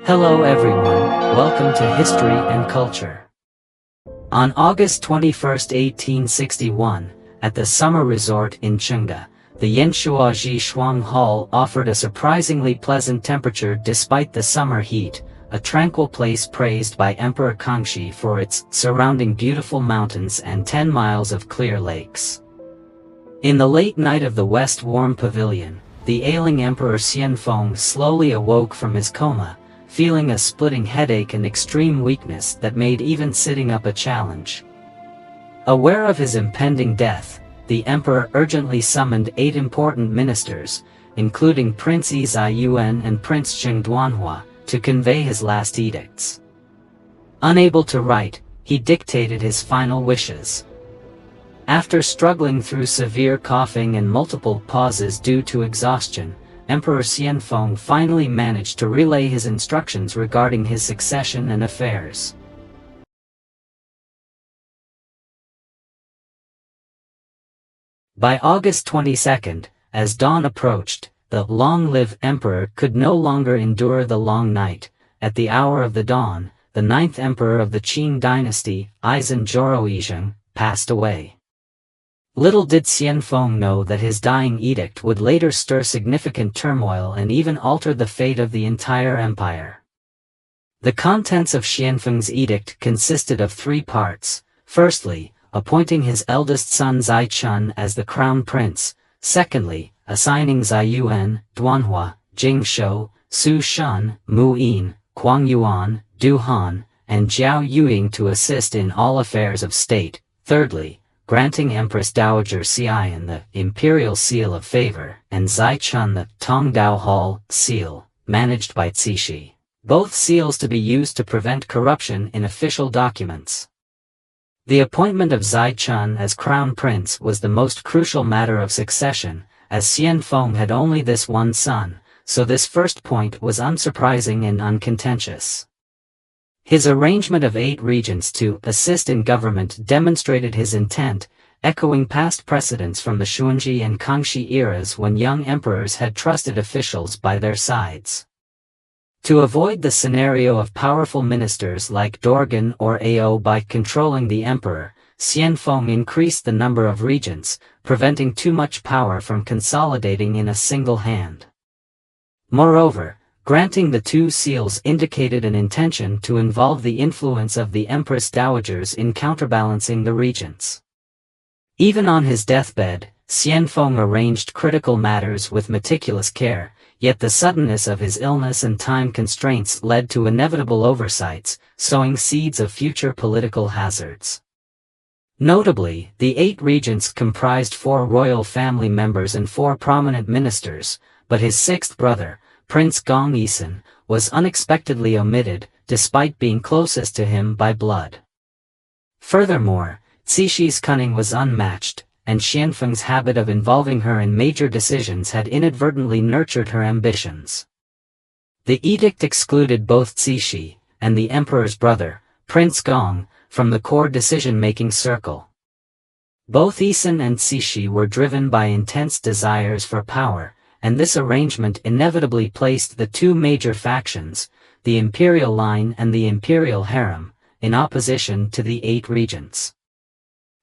Hello everyone, welcome to History and Culture. On August 21, 1861, at the summer resort in Qing, the Yanshuaji Shuang Hall offered a surprisingly pleasant temperature despite the summer heat, a tranquil place praised by Emperor Kangxi for its surrounding beautiful mountains and 10 miles of clear lakes. In the late night of the West Warm Pavilion, the ailing Emperor Xianfeng slowly awoke from his coma, feeling a splitting headache and extreme weakness that made even sitting up a challenge. Aware of his impending death, the emperor urgently summoned 8 important ministers, including Prince Yi Ziyuan and Prince Jing Duanhua, to convey his last edicts. Unable to write, he dictated his final wishes. After struggling through severe coughing and multiple pauses due to exhaustion, Emperor Xianfeng finally managed to relay his instructions regarding his succession and affairs. By August 22, as dawn approached, the long-lived emperor could no longer endure the long night. At the hour of the dawn, the 9th emperor of the Qing dynasty, Eisen Zhoroizheng, passed away. Little did Xianfeng know that his dying edict would later stir significant turmoil and even alter the fate of the entire empire. The contents of Xianfeng's edict consisted of 3 parts. Firstly, appointing his eldest son Zai Chun as the crown prince. Secondly, assigning Ziyuan, Duanhua, Jing Shou, Su Shun, Mu Yin, Kuang Yuan, Du Han, and Jiao Yuing to assist in all affairs of state. Thirdly, granting Empress Dowager Cixi the imperial seal of favor, and Zai Chun the Tongdao Hall seal, managed by Cixi. Both seals to be used to prevent corruption in official documents. The appointment of Zai Chun as crown prince was the most crucial matter of succession, as Xianfeng had only this one son, so this first point was unsurprising and uncontentious. His arrangement of 8 regents to assist in government demonstrated his intent, echoing past precedents from the Xuanji and Kangxi eras when young emperors had trusted officials by their sides. To avoid the scenario of powerful ministers like Dorgan or Ao by controlling the emperor, Xianfeng increased the number of regents, preventing too much power from consolidating in a single hand. Moreover, granting the 2 seals indicated an intention to involve the influence of the Empress Dowagers in counterbalancing the regents. Even on his deathbed, Xianfeng arranged critical matters with meticulous care, yet the suddenness of his illness and time constraints led to inevitable oversights, sowing seeds of future political hazards. Notably, the 8 regents comprised 4 royal family members and 4 prominent ministers, but his 6th brother, Prince Gong Yisan, was unexpectedly omitted, despite being closest to him by blood. Furthermore, Cixi's cunning was unmatched, and Xianfeng's habit of involving her in major decisions had inadvertently nurtured her ambitions. The edict excluded both Cixi, and the emperor's brother, Prince Gong, from the core decision-making circle. Both Yisan and Cixi were driven by intense desires for power, and this arrangement inevitably placed the 2 major factions, the imperial line and the imperial harem, in opposition to the 8 regents.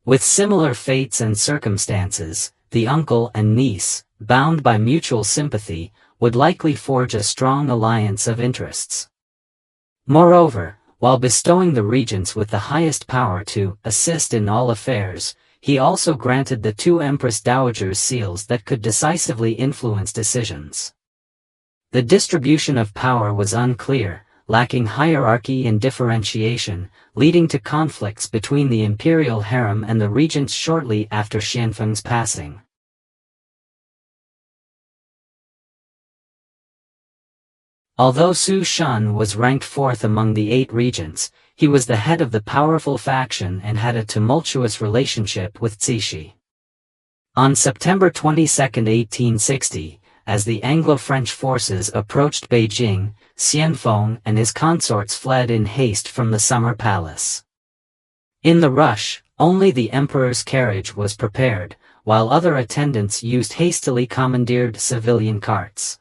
With similar fates and circumstances, the uncle and niece, bound by mutual sympathy, would likely forge a strong alliance of interests. Moreover, while bestowing the regents with the highest power to assist in all affairs, he also granted the 2 Empress Dowagers seals that could decisively influence decisions. The distribution of power was unclear, lacking hierarchy and differentiation, leading to conflicts between the imperial harem and the regents shortly after Xianfeng's passing. Although Su Shun was ranked 4th among the 8 regents, he was the head of the powerful faction and had a tumultuous relationship with Cixi. On September 22, 1860, as the Anglo-French forces approached Beijing, Xianfeng and his consorts fled in haste from the Summer Palace. In the rush, only the emperor's carriage was prepared, while other attendants used hastily commandeered civilian carts.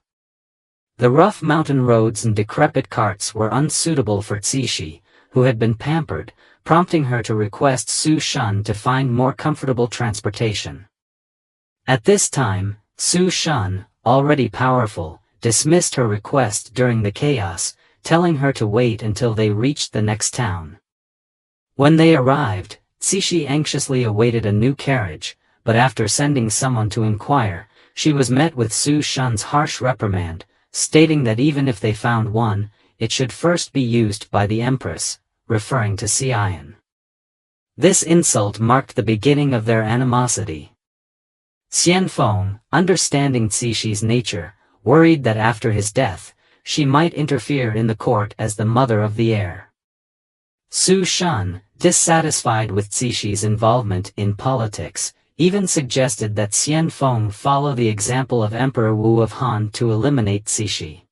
The rough mountain roads and decrepit carts were unsuitable for Cixi, who had been pampered, prompting her to request Su Shan to find more comfortable transportation. At this time, Su Shan, already powerful, dismissed her request during the chaos, telling her to wait until they reached the next town. When they arrived, Cixi anxiously awaited a new carriage, but after sending someone to inquire, she was met with Su Shan's harsh reprimand, stating that even if they found one, it should first be used by the Empress, referring to Qixiang. This insult marked the beginning of their animosity. Xianfeng, understanding Cixi's nature, worried that after his death, she might interfere in the court as the mother of the heir. Su Shan, dissatisfied with Cixi's involvement in politics, even suggested that Xianfeng follow the example of Emperor Wu of Han to eliminate Cixi.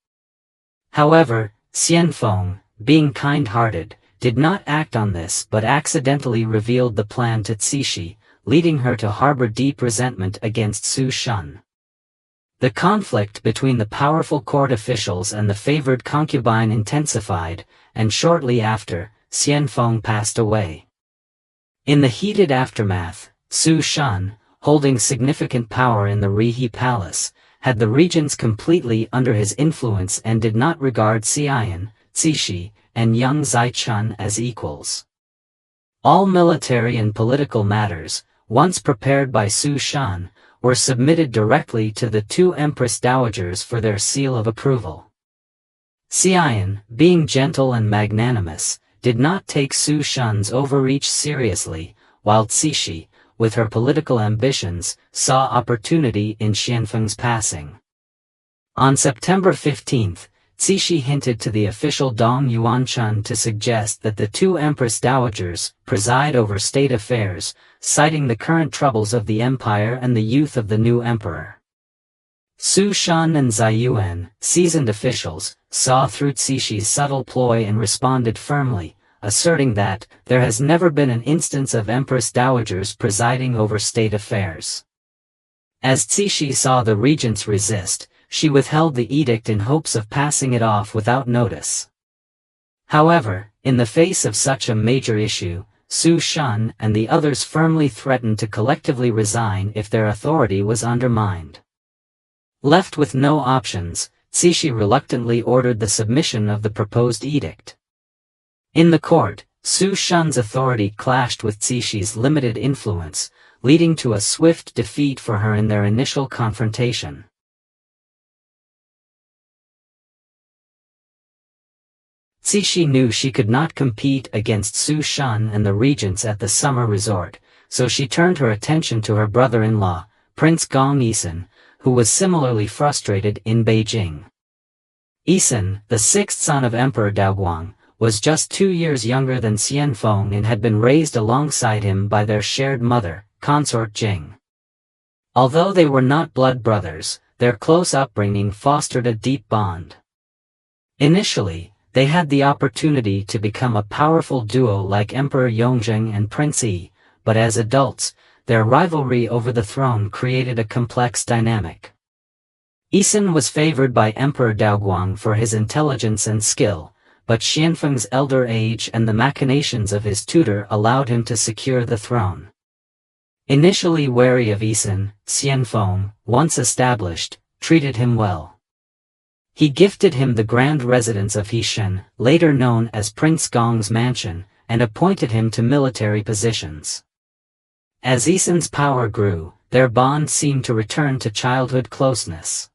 However, Xianfeng, being kind-hearted, did not act on this but accidentally revealed the plan to Cixi, leading her to harbor deep resentment against Su Shan. The conflict between the powerful court officials and the favored concubine intensified, and shortly after, Xianfeng passed away. In the heated aftermath, Su Shan, holding significant power in the Rihe Palace, had the regents completely under his influence and did not regard Qixiang, Cixi, and young Zaichun as equals. All military and political matters, once prepared by Su Shan, were submitted directly to the two Empress Dowagers for their seal of approval. Qixiang, being gentle and magnanimous, did not take Su Shan's overreach seriously, while Cixi, with her political ambitions, saw opportunity in Xianfeng's passing. On September 15, Cixi hinted to the official Dong Yuanchun to suggest that the two Empress Dowagers preside over state affairs, citing the current troubles of the empire and the youth of the new emperor. Su Shan and Ziyuan, seasoned officials, saw through Cixi's subtle ploy and responded firmly, asserting that there has never been an instance of Empress Dowagers presiding over state affairs. As Cixi saw the regents resist, she withheld the edict in hopes of passing it off without notice. However, in the face of such a major issue, Su Shan and the others firmly threatened to collectively resign if their authority was undermined. Left with no options, Cixi reluctantly ordered the submission of the proposed edict. In the court, Su Shan's authority clashed with Cixi's limited influence, leading to a swift defeat for her in their initial confrontation. Cixi knew she could not compete against Su Shan and the regents at the summer resort, so she turned her attention to her brother-in-law, Prince Gong Yisan, who was similarly frustrated in Beijing. Yisan, the sixth son of Emperor Daoguang, was just 2 years younger than Xianfeng and had been raised alongside him by their shared mother, consort Jing. Although they were not blood brothers, their close upbringing fostered a deep bond. Initially, they had the opportunity to become a powerful duo like Emperor Yongzheng and Prince Yi, but as adults, their rivalry over the throne created a complex dynamic. Yisan was favored by Emperor Daoguang for his intelligence and skill, but Xianfeng's elder age and the machinations of his tutor allowed him to secure the throne. Initially wary of Yisan, Xianfeng, once established, treated him well. He gifted him the grand residence of Heishan, later known as Prince Gong's mansion, and appointed him to military positions. As Yisan's power grew, their bond seemed to return to childhood closeness.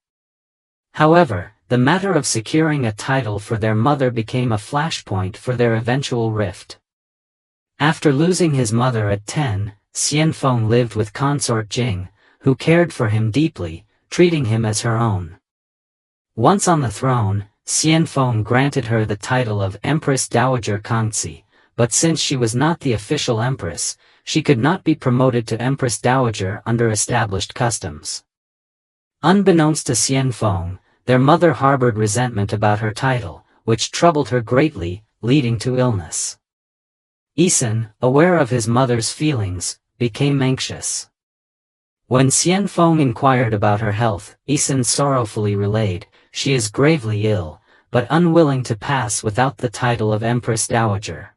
However, the matter of securing a title for their mother became a flashpoint for their eventual rift. After losing his mother at 10, Xianfeng lived with consort Jing, who cared for him deeply, treating him as her own. Once on the throne, Xianfeng granted her the title of Empress Dowager Cixi, but since she was not the official empress, she could not be promoted to Empress Dowager under established customs. Unbeknownst to Xianfeng, their mother harbored resentment about her title, which troubled her greatly, leading to illness. Yisan, aware of his mother's feelings, became anxious. When Xianfeng inquired about her health, Yisan sorrowfully relayed, she is gravely ill, but unwilling to pass without the title of Empress Dowager.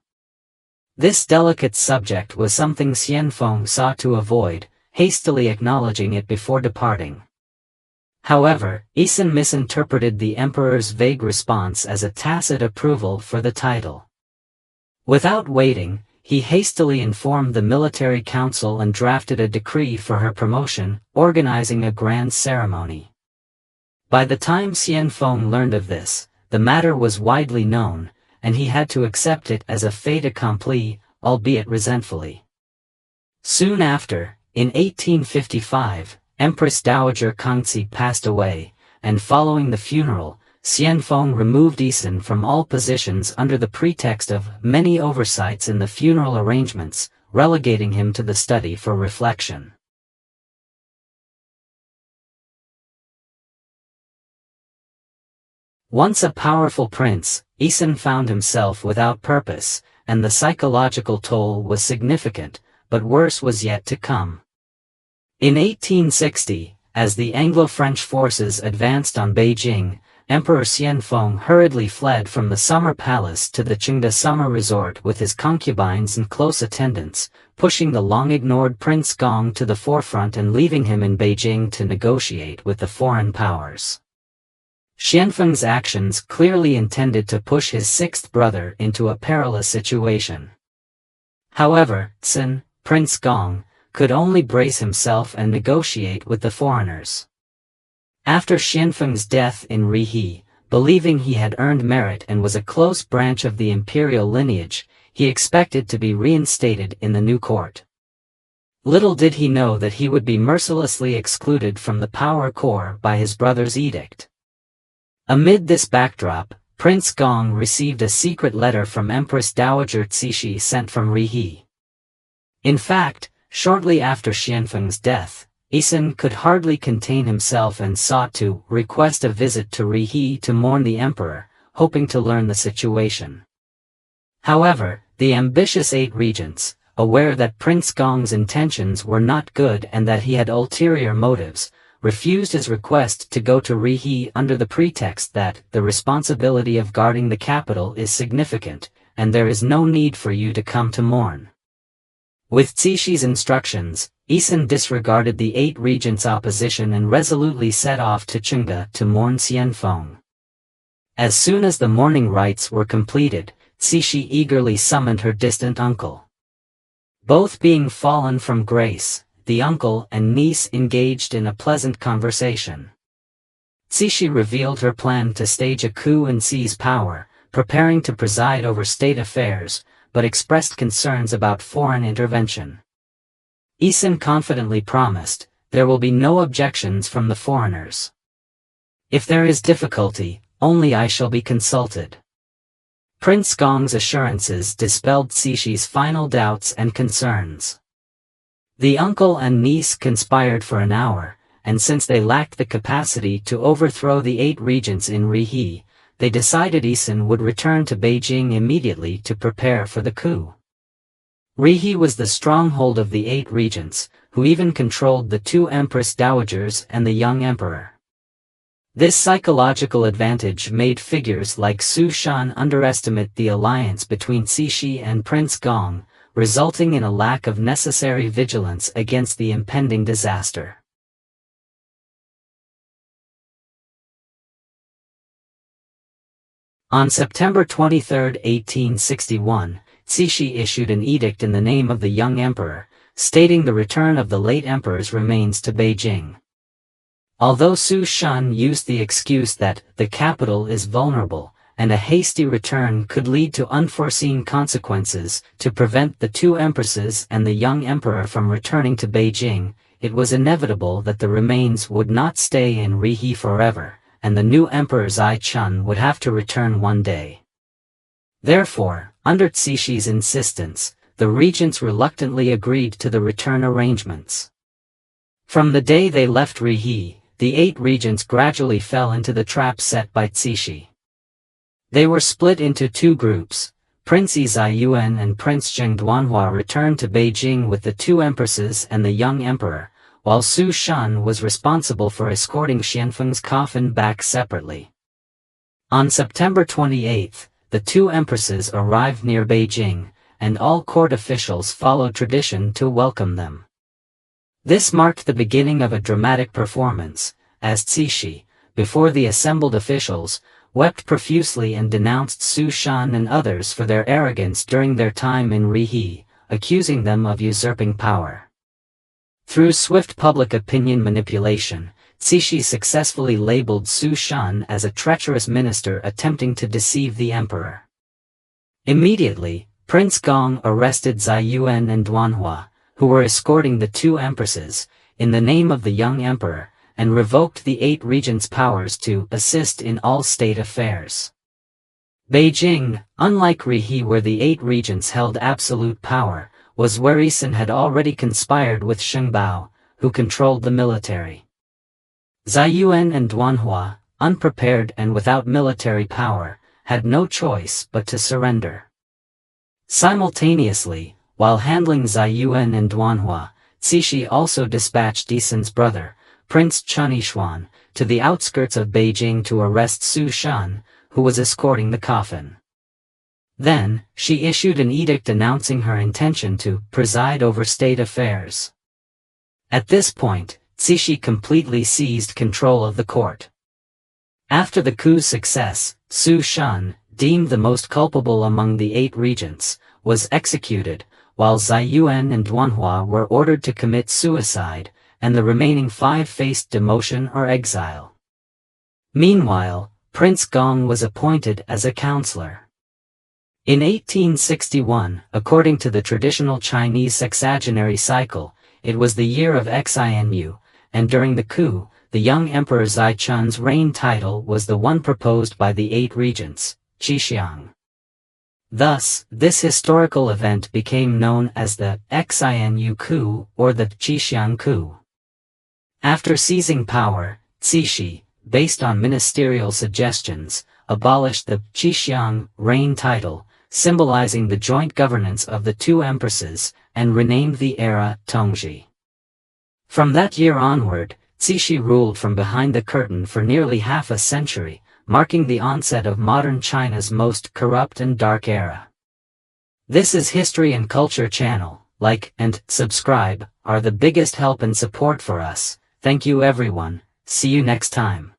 This delicate subject was something Xianfeng sought to avoid, hastily acknowledging it before departing. However, Yisun misinterpreted the emperor's vague response as a tacit approval for the title. Without waiting, he hastily informed the military council and drafted a decree for her promotion, organizing a grand ceremony. By the time Xianfeng learned of this, the matter was widely known, and he had to accept it as a fait accompli, albeit resentfully. Soon after, in 1855, Empress Dowager Cixi passed away, and following the funeral, Xianfeng removed Yisun from all positions under the pretext of many oversights in the funeral arrangements, relegating him to the study for reflection. Once a powerful prince, Yisun found himself without purpose, and the psychological toll was significant, but worse was yet to come. In 1860, as the Anglo-French forces advanced on Beijing, Emperor Xianfeng hurriedly fled from the summer palace to the Qingda summer resort with his concubines and close attendants, pushing the long-ignored Prince Gong to the forefront and leaving him in Beijing to negotiate with the foreign powers. Xianfeng's actions clearly intended to push his sixth brother into a perilous situation. However, Sun, Prince Gong, could only brace himself and negotiate with the foreigners. After Xianfeng's death in Rihe, believing he had earned merit and was a close branch of the imperial lineage, he expected to be reinstated in the new court. Little did he know that he would be mercilessly excluded from the power core by his brother's edict. Amid this backdrop, Prince Gong received a secret letter from Empress Dowager Cixi sent from Rihe. In fact, shortly after Xianfeng's death, Yisun could hardly contain himself and sought to request a visit to Rihe to mourn the emperor, hoping to learn the situation. However, the ambitious eight regents, aware that Prince Gong's intentions were not good and that he had ulterior motives, refused his request to go to Rihe under the pretext that the responsibility of guarding the capital is significant, and there is no need for you to come to mourn. With Cixi's instructions, Yisun disregarded the eight regents' opposition and resolutely set off to Qingda to mourn Xianfeng. As soon as the mourning rites were completed, Cixi eagerly summoned her distant uncle. Both being fallen from grace, the uncle and niece engaged in a pleasant conversation. Cixi revealed her plan to stage a coup and seize power, preparing to preside over state affairs, but expressed concerns about foreign intervention. Yisun confidently promised, "There will be no objections from the foreigners. If there is difficulty, only I shall be consulted." Prince Gong's assurances dispelled Cixi's final doubts and concerns. The uncle and niece conspired for an hour, and since they lacked the capacity to overthrow the eight regents in Rihe, they decided Yisun would return to Beijing immediately to prepare for the coup. Rihe was the stronghold of the eight regents, who even controlled the two Empress Dowagers and the young emperor. This psychological advantage made figures like Su Shan underestimate the alliance between Cixi and Prince Gong, resulting in a lack of necessary vigilance against the impending disaster. On September 23, 1861, Cixi issued an edict in the name of the young emperor, stating the return of the late emperor's remains to Beijing. Although Su Shan used the excuse that the capital is vulnerable, and a hasty return could lead to unforeseen consequences, to prevent the two empresses and the young emperor from returning to Beijing, it was inevitable that the remains would not stay in Rihe forever, and the new emperor Zai Chun would have to return one day. Therefore, under Cixi's insistence, the regents reluctantly agreed to the return arrangements. From the day they left Rihe, the eight regents gradually fell into the trap set by Cixi. They were split into two groups. Prince Zai Yuan and Prince Zheng Duanhua returned to Beijing with the two empresses and the young emperor, while Su Shan was responsible for escorting Xianfeng's coffin back separately. On September 28, the two empresses arrived near Beijing, and all court officials followed tradition to welcome them. This marked the beginning of a dramatic performance, as Cixi, before the assembled officials, wept profusely and denounced Su Shan and others for their arrogance during their time in Rihe, accusing them of usurping power. Through swift public opinion manipulation, Cixi successfully labeled Su Shan as a treacherous minister attempting to deceive the emperor. Immediately, Prince Gong arrested Zai Yuan and Duanhua, who were escorting the two empresses, in the name of the young emperor, and revoked the 8 regents' powers to assist in all state affairs. Beijing, unlike Rihe where the 8 regents held absolute power, was where Yisun had already conspired with Shengbao, who controlled the military. Zai Yuan and Duanhua, unprepared and without military power, had no choice but to surrender. Simultaneously, while handling Zai Yuan and Duanhua, Cixi also dispatched Yisun's brother, Prince Chun Yishuan, to the outskirts of Beijing to arrest Su Shan, who was escorting the coffin. Then, she issued an edict announcing her intention to preside over state affairs. At this point, Cixi completely seized control of the court. After the coup's success, Su Shan, deemed the most culpable among the 8 regents, was executed, while Zai Yuan and Duanhua were ordered to commit suicide, and the remaining 5 faced demotion or exile. Meanwhile, Prince Gong was appointed as a counselor. In 1861, according to the traditional Chinese sexagenary cycle, it was the year of Xianu, and during the coup, the young Emperor Zai Chun's reign title was the one proposed by the 8 regents, Qixiang. Thus, this historical event became known as the Xianu Coup or the Qixiang Coup. After seizing power, Cixi, based on ministerial suggestions, abolished the Qixiang reign title, symbolizing the joint governance of the 2 empresses, and renamed the era Tongzhi. From that year onward, Cixi ruled from behind the curtain for nearly half a century, marking the onset of modern China's most corrupt and dark era. This is History and Culture channel. Like and subscribe are the biggest help and support for us. Thank you everyone. See you next time.